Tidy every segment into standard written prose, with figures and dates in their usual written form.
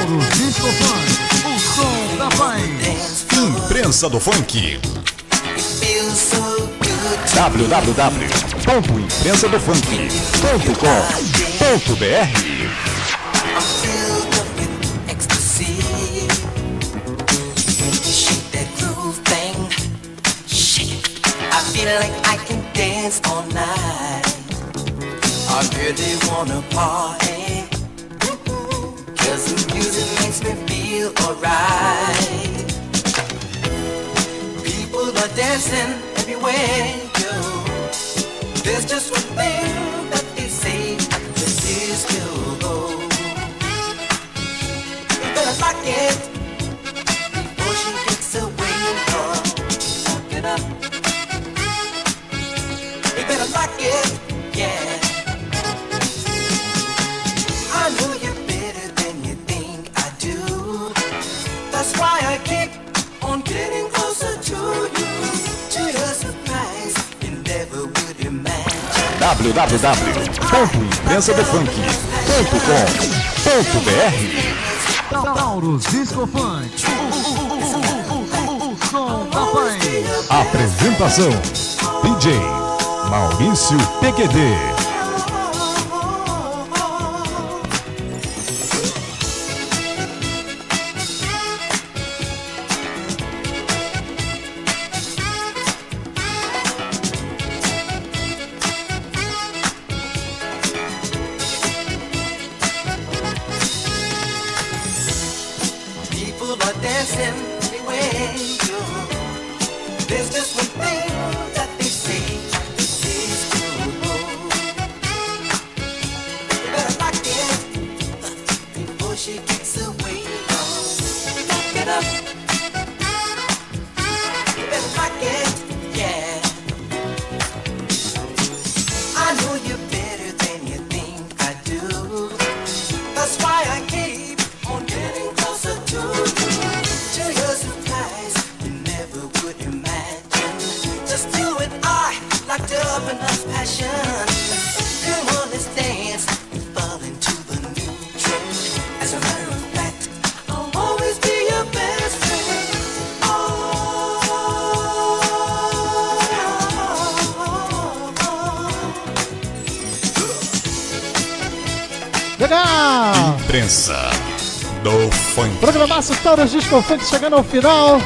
Tauro Disco Funk, o som da paz. Imprensa do Funk. www.imprensadofunk.com.br. I feel like I can dance all night. I really wanna party, 'cause the music makes me feel alright. People are dancing everywhere you go. There's just one thing that they say, this is go. You better lock it before she gets away. Lock it up. You better lock it, yeah. I know you're better than you think I do. That's why I keep on getting closer to you. To your surprise, you never would imagine. www.imprensadofunk.com.br. Tauro Disco Funk, o som da paz. Apresentação: DJ Maurício PQD. People are dancing anywhere you go. There's just one thing that they say, this is go. You better lock it before she gets away. Lock it up. You better lock it, yeah. I know you're better than you think I do. That's why I keep on getting closer to you. To your surprise, you never would imagine. Just you and I, locked up in our passion. Come on, let's dance and fall into the new trend. As a matter of fact, I'll always be your best friend. Legal! Imprensa do Funk. Programaço Tauro Disco Funk chegando ao final.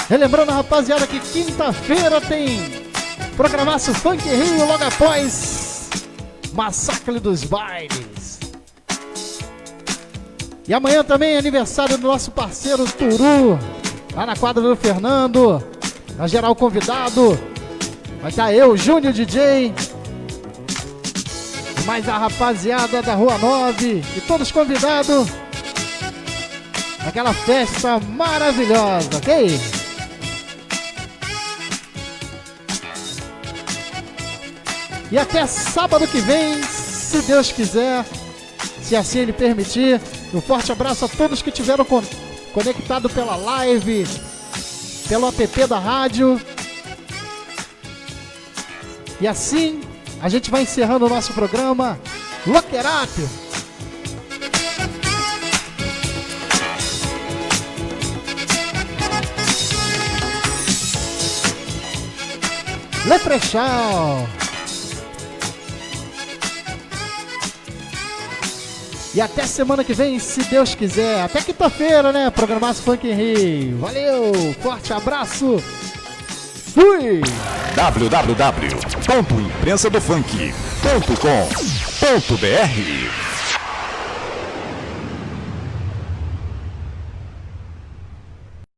Relembrando, rapaziada, que quinta-feira tem Programaço Funk Rio logo após Massacre dos Bailes. E amanhã também é aniversário do nosso parceiro Turu, lá na quadra do Fernando. A geral convidado. Vai estar eu, Júnior DJ. Mais a rapaziada da Rua 9 e todos convidados. Aquela festa maravilhosa, ok? E até sábado que vem, se Deus quiser, se assim Ele permitir. Um forte abraço a todos que estiveram conectados pela live, pelo app da rádio. E assim a gente vai encerrando o nosso programa Lock It Up. Leprechal. E até semana que vem, se Deus quiser. Até quinta-feira, né? Programaço Funk em Rio. Valeu, forte abraço. Fui! www.imprensadofunk.com.br